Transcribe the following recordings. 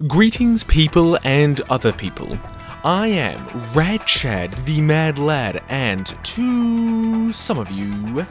Greetings, people and other people. I am Rad Chad, the Mad Lad, and to some of you,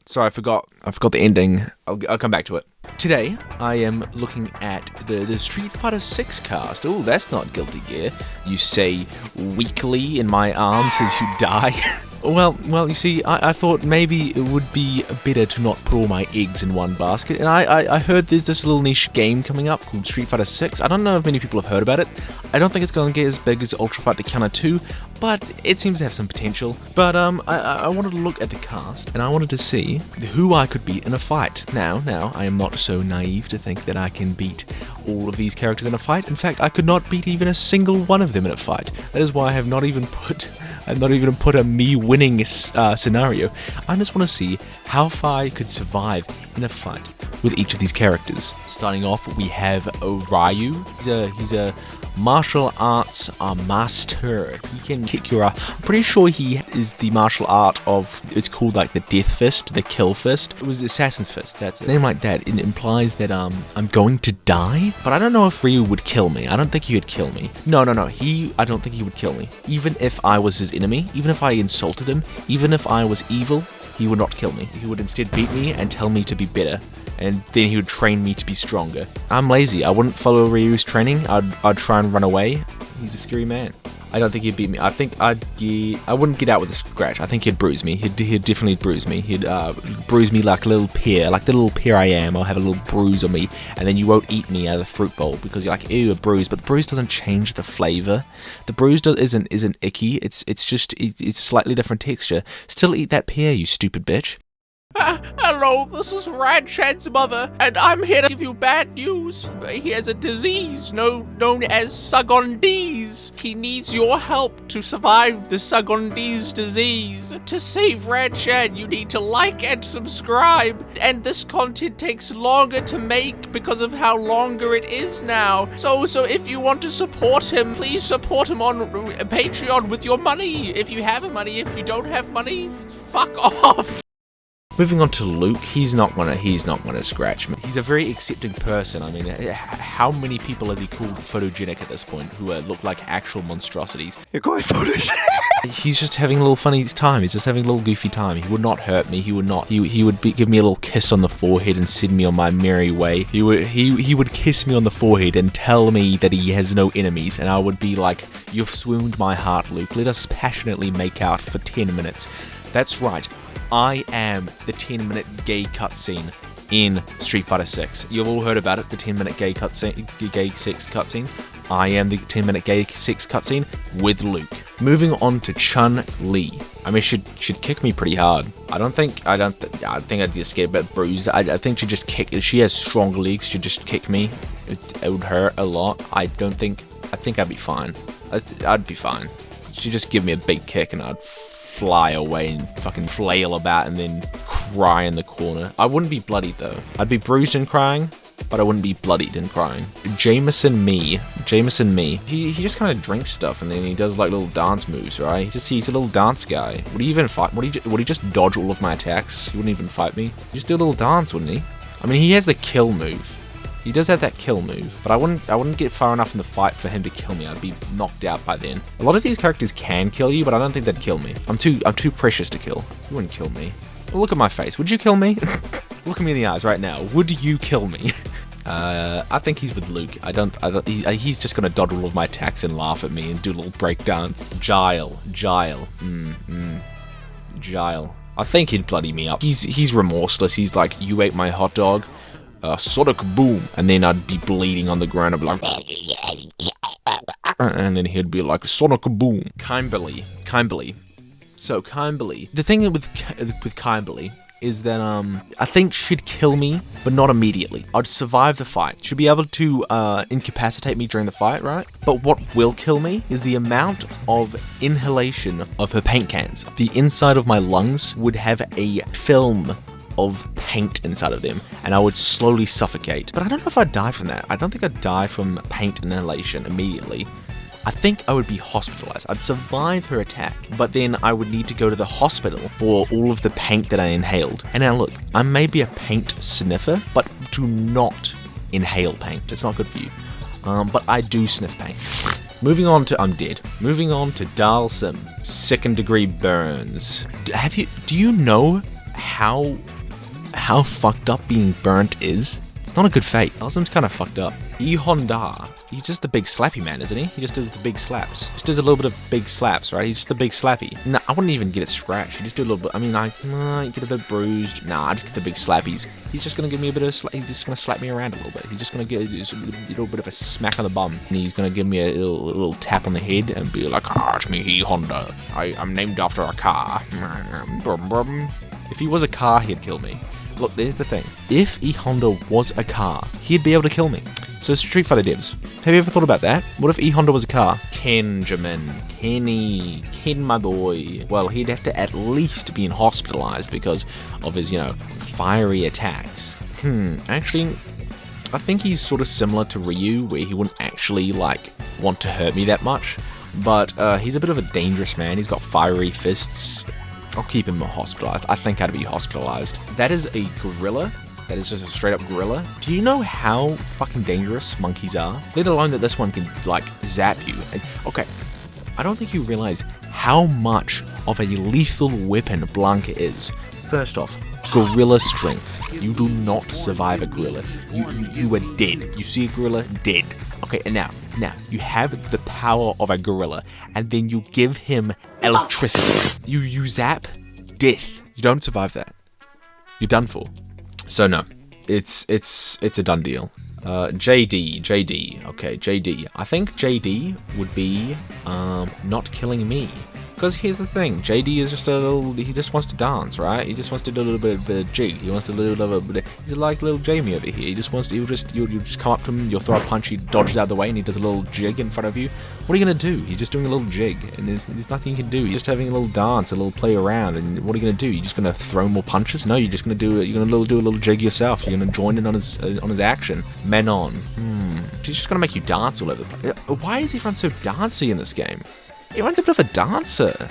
sorry, I forgot the ending. I'll come back to it. Today, I am looking at the Street Fighter 6 cast. Oh, that's not Guilty Gear. You say weakly in my arms as you die. Well, you see, I thought maybe it would be better to not put all my eggs in one basket, and I heard there's this little niche game coming up called Street Fighter 6. I don't know if many people have heard about it. I don't think it's going to get as big as Ultra Fight Counter 2, but it seems to have some potential. But I wanted to look at the cast, and I wanted to see who I could beat in a fight. Now, I am not so naive to think that I can beat all of these characters in a fight. In fact, I could not beat even a single one of them in a fight. That is why I have not even put a me winning scenario. I just want to see how far I could survive in a fight with each of these characters. Starting off, we have Ryu. He's a martial arts master. He can kick your ass. I'm pretty sure he is the martial art of, it's called like the Death Fist, the Kill Fist. It was the Assassin's Fist, that's it. A name like that, it implies that I'm going to die, but I don't know if Ryu would kill me. I don't think he would kill me. No, I don't think he would kill me. Even if I was his enemy, even if I insulted him, even if I was evil, he would not kill me. He would instead beat me and tell me to be better, and then he would train me to be stronger. I'm lazy. I wouldn't follow Ryu's training. I'd try and run away. He's a scary man. I don't think he'd beat me. I think I wouldn't get out with a scratch. I think he'd bruise me. He'd definitely bruise me. He'd bruise me like a little pear, like the little pear I am. I'll have a little bruise on me, and then you won't eat me out of the fruit bowl because you're like, ew, a bruise. But the bruise doesn't change the flavor. The bruise isn't icky. It's just it's slightly different texture. Still eat that pear, you stupid bitch. Hello, this is Rad Chad's mother, and I'm here to give you bad news. He has a disease known as Sagondese. He needs your help to survive the Sagondese disease. To save Rad Chad, you need to like and subscribe, and this content takes longer to make because of how longer it is now. So if you want to support him, please support him on Patreon with your money. If you have money, if you don't have money, fuck off. Moving on to Luke, he's not gonna scratch me. He's a very accepting person. I mean, how many people has he called photogenic at this point who look like actual monstrosities? You're quite photogenic. He's just having a little funny time. He's just having a little goofy time. He would not hurt me. He would not. He would give me a little kiss on the forehead and send me on my merry way. He would kiss me on the forehead and tell me that he has no enemies, and I would be like, "You've swooned my heart, Luke. Let us passionately make out for 10 minutes." That's right. I am the 10-minute gay cutscene in Street Fighter 6. You've all heard about it, the 10-minute gay sex cutscene. I am the 10-minute gay sex cutscene with Luke. Moving on to Chun-li. I mean, she'd kick me pretty hard. I think I'd just get a bit bruised. I think she'd just kick. She has strong legs. She'd just kick me. It would hurt a lot. I think I'd be fine. I'd be fine. She'd just give me a big kick and I'd fly away and fucking flail about and then cry in the corner. I wouldn't be bloodied though. I'd be bruised and crying, but I wouldn't be bloodied and crying. Jameson me. He just kind of drinks stuff and then he does like little dance moves, right? He's a little dance guy. Would he even fight? Would he just dodge all of my attacks? He wouldn't even fight me. He'd just do a little dance, wouldn't he? I mean, he has the kill move. He does have that kill move, but I wouldn't get far enough in the fight for him to kill me. I'd be knocked out by then. A lot of these characters can kill you, but I don't think they'd kill me. I'm too precious to kill. You wouldn't kill me. Well, look at my face. Would you kill me? Look at me in the eyes right now. Would you kill me? I think he's with Luke. He's just gonna dodge all of my attacks and laugh at me and do a little break dance. Guile. Guile. I think he'd bloody me up. He's remorseless. He's like, you ate my hot dog. Sonic boom, and then I'd be bleeding on the ground. I'd be like, and then he'd be like, Sonic boom. Kimberly. So Kimberly. The thing with Kimberly is that I think she'd kill me, but not immediately. I'd survive the fight. She'd be able to incapacitate me during the fight, right? But what will kill me is the amount of inhalation of her paint cans. The inside of my lungs would have a film of paint inside of them, and I would slowly suffocate. But I don't know if I'd die from that. I don't think I'd die from paint inhalation immediately. I think I would be hospitalized. I'd survive her attack, but then I would need to go to the hospital for all of the paint that I inhaled. And now look, I may be a paint sniffer, but do not inhale paint. It's not good for you. But I do sniff paint. Moving on to, I'm dead. Moving on to Dhalsim, 2nd degree burns. Do you know how fucked up being burnt is? It's not a good fate. Dhalsim's kind of fucked up. Honda, he's just the big slappy man, isn't he? He just does the big slaps. Just does a little bit of big slaps, right? He's just a big slappy. Nah, I wouldn't even get it scratched. You just do a little bit. I mean, you get a bit bruised. Nah, I just get the big slappies. He's just gonna give me a bit of. He's just gonna slap me around a little bit. He's just gonna get a little bit of a smack on the bum, and he's gonna give me a little tap on the head and be like, "Ah, it's me, Honda. I'm named after a car." If he was a car, he'd kill me. Look, there's the thing. If E-Honda was a car, he'd be able to kill me. So Street Fighter devs, have you ever thought about that? What if E-Honda was a car? Ken, my boy. Well, he'd have to at least be hospitalized because of his, fiery attacks. Actually, I think he's sort of similar to Ryu, where he wouldn't actually, want to hurt me that much. But he's a bit of a dangerous man. He's got fiery fists. I'll keep him hospitalized. I think I'd be hospitalized. That is a gorilla. That is just a straight up gorilla. Do you know how fucking dangerous monkeys are? Let alone that this one can, zap you. Okay, I don't think you realize how much of a lethal weapon Blanka is. First off, gorilla strength. You do not survive a gorilla. You are dead. You see a gorilla, dead. Okay, and now, you have the power of a gorilla, and then you give him electricity. You zap, death. You don't survive that. You're done for. So no, it's a done deal. JD. Okay, JD. I think JD would be not killing me. Because here's the thing, JD is just he just wants to dance, right? He just wants to do a little bit of a jig. He wants to do a little bit he's like little Jamie over here. He just wants to, you'll just come up to him, you'll throw a punch, he dodges out of the way, and he does a little jig in front of you. What are you going to do? He's just doing a little jig, and there's nothing you can do. He's just having a little dance, a little play around, and what are you going to do? You're just going to throw more punches? No, you're just going to do a little jig yourself. You're going to join in on his action. Manon. She's just going to make you dance all over the place. Why is everyone so dancey in this game? Everyone's a bit of a dancer.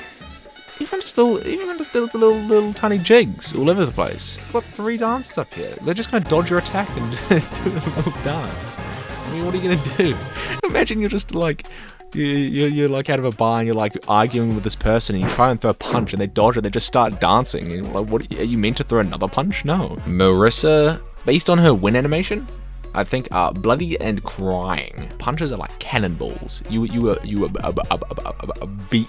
Everyone just does little tiny jigs all over the place. We've got 3 dancers up here. They're just going to dodge your attack and just do a little dance. I mean, what are you going to do? Imagine you're just you're out of a bar and you're arguing with this person and you try and throw a punch and they dodge and they just start dancing. And you're what are you meant to throw another punch? No. Marisa, based on her win animation, I think bloody and crying. Punches are like cannonballs. You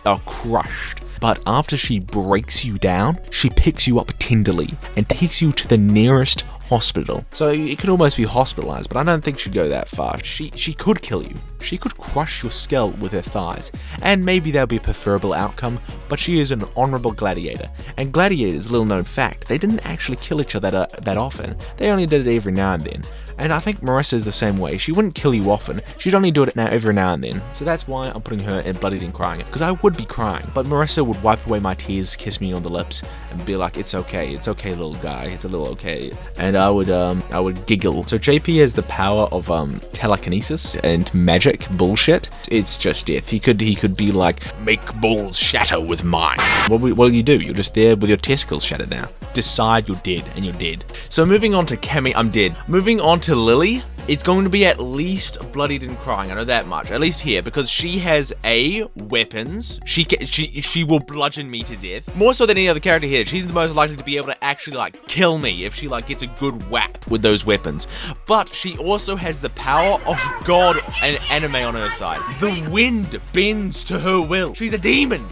are crushed. But after she breaks you down, she picks you up tenderly and takes you to the nearest hospital. So it could almost be hospitalized, but I don't think she'd go that far. She could kill you. She could crush your skull with her thighs, and maybe that would be a preferable outcome, but she is an honorable gladiator. And gladiators, little known fact, they didn't actually kill each other that often. They only did it every now and then. And I think Marisa is the same way. She wouldn't kill you often. She'd only do it every now and then. So that's why I'm putting her in bloodied and crying. Because I would be crying, but Marisa would wipe away my tears, kiss me on the lips, and be like, "It's okay, little guy. It's a little okay." And I would giggle. So JP has the power of telekinesis and magic bullshit. It's just death. He could be like, "Make balls shatter with mine." What will you do? You're just there with your testicles shattered now. Decide you're dead, and you're dead. So moving on to Cammy, I'm dead. Moving on to Lily, it's going to be at least bloodied and crying. I know that much. At least here, because she has weapons. She will bludgeon me to death. More so than any other character here. She's the most likely to be able to actually kill me if she gets a good whack with those weapons. But she also has the power of God and anime on her side. The wind bends to her will. She's a demon.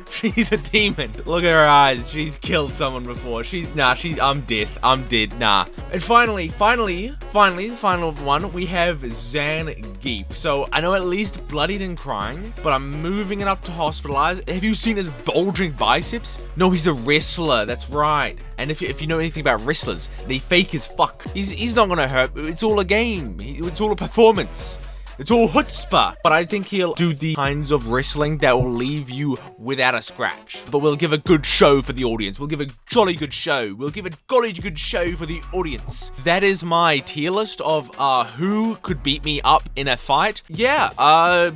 She's a demon. Look at her eyes. She's killed someone before. I'm dead. Nah. And finally, the final one, we have Zangief. So I know at least bloodied and crying, but I'm moving it up to hospitalized. Have you seen his bulging biceps? No, he's a wrestler. That's right. And if you know anything about wrestlers, they fake as fuck. He's not gonna hurt. It's all a game. It's all a performance. It's all chutzpah. But I think he'll do the kinds of wrestling that will leave you without a scratch. But we'll give a good show for the audience. We'll give a jolly good show. We'll give a golly good show for the audience. That is my tier list of who could beat me up in a fight. Yeah,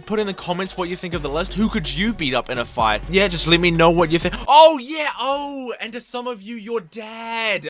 put in the comments what you think of the list. Who could you beat up in a fight? Yeah, just let me know what you think. Oh, yeah. Oh, and to some of you, your dad.